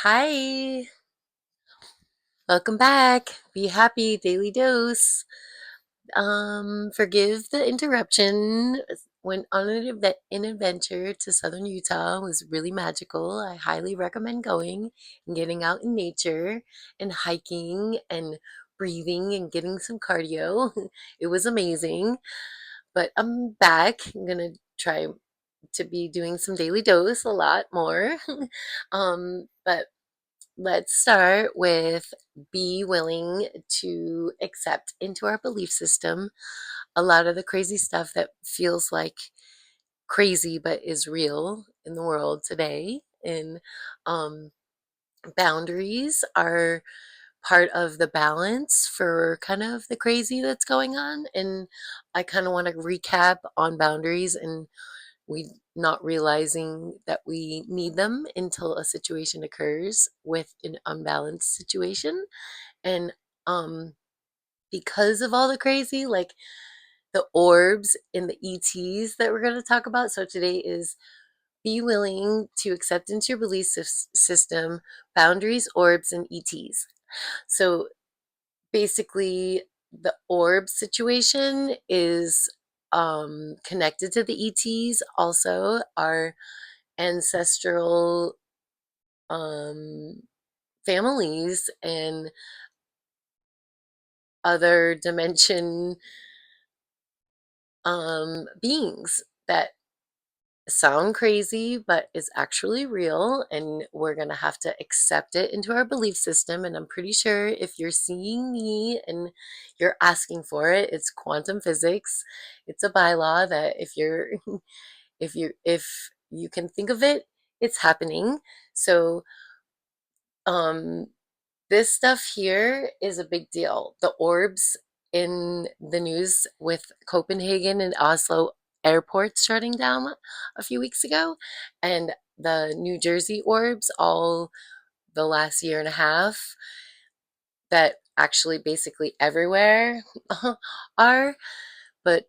Hi, welcome back. Be happy, Daily Dose. Forgive the interruption. Went on an adventure to southern Utah. It was really magical. I highly recommend going and getting out in nature and hiking and breathing and getting some cardio. It was amazing. But I'm back. I'm gonna try to be doing some daily dose a lot more. But let's start with be willing to accept into our belief system a lot of the crazy stuff that feels like crazy but is real in the world today. And um, boundaries are part of the balance for kind of the crazy that's going on. And I kind of want to recap on boundaries and we not realizing that we need them until a situation occurs with an unbalanced situation. And um because of all the crazy, like the orbs and the ETs that we're going to talk about. So today is be willing to accept into your belief system boundaries, orbs, and ETs. So basically, the orb situation is connected to the ETs, also our ancestral um, families and other dimension beings that sound crazy but is actually real, and we're going to have to accept it into our belief system. And I'm pretty sure if you're seeing me and you're asking for it, it's quantum physics. It's a bylaw that if you can think of it, it's happening. So um this stuff here is a big deal. The orbs in the news with Copenhagen and Oslo airports shutting down a few weeks ago, and the New Jersey orbs all the last year and a half that actually basically everywhere are, but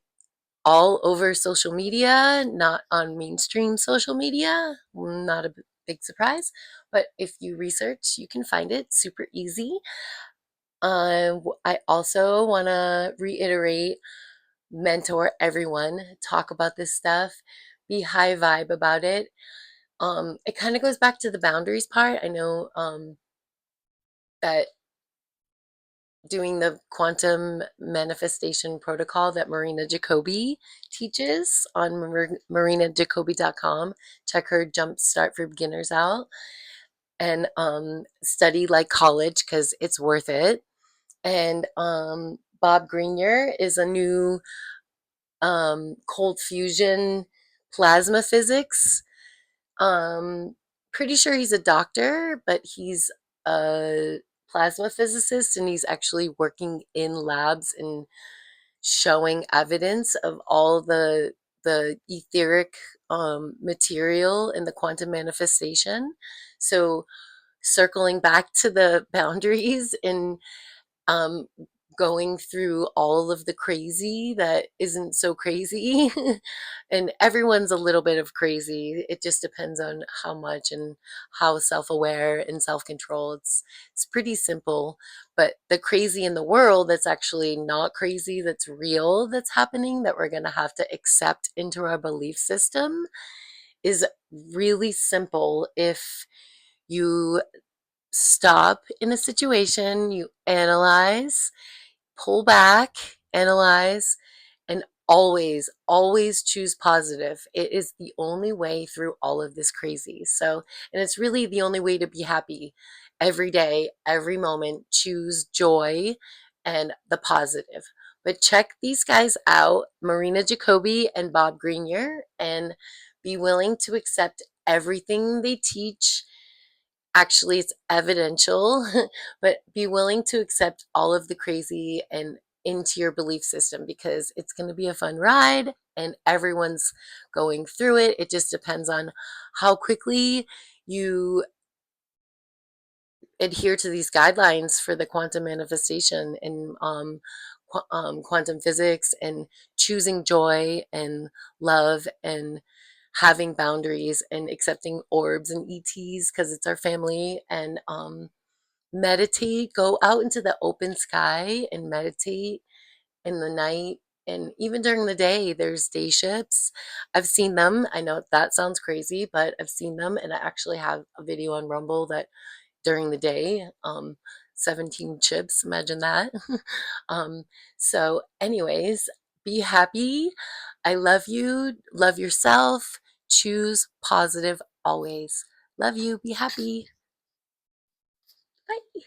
all over social media, not on mainstream social media. Not a big surprise, but if you research, you can find it super easy. I also want to reiterate, mentor everyone, talk about this stuff, be high vibe about it. It kind of goes back to the boundaries part. I know that doing the quantum manifestation protocol that Marina Jacobi teaches on marinajacobi.com. Check her Jumpstart for Beginners out and study like college because it's worth it. And Bob Greenyer is a new cold fusion plasma physics. Um, Pretty sure he's a doctor, but he's a plasma physicist and he's actually working in labs and showing evidence of all the etheric material in the quantum manifestation. So circling back to the boundaries and um, going through all of the crazy that isn't so crazy. And everyone's a little bit of crazy. It just depends on how much and how self-aware and self-control. It's pretty simple. But the crazy in the world that's actually not crazy, that's real, that's happening, that we're going to have to accept into our belief system is really simple if you stop in a situation, you analyze, pull back, analyze, and always choose positive. It is the only way through all of this crazy. So, and it's really the only way to be happy every day, every moment. Choose joy and the positive. But check these guys out, Marina Jacobi and Bob Greenyer, and be willing to accept everything they teach. Actually, it's evidential, but be willing to accept all of the crazy and into your belief system because it's going to be a fun ride and everyone's going through it. It just depends on how quickly you adhere to these guidelines for the quantum manifestation and quantum physics and choosing joy and love and having boundaries and accepting orbs and ETs because it's our family, and meditate, go out into the open sky and meditate in the night. And even during the day, there's day ships. I've seen them. I know that sounds crazy, but I've seen them, and I actually have a video on Rumble that during the day, 17 chips, imagine that. um, so, anyways, be happy. I love you. Love yourself. Choose positive always. Love you. Be happy. Bye.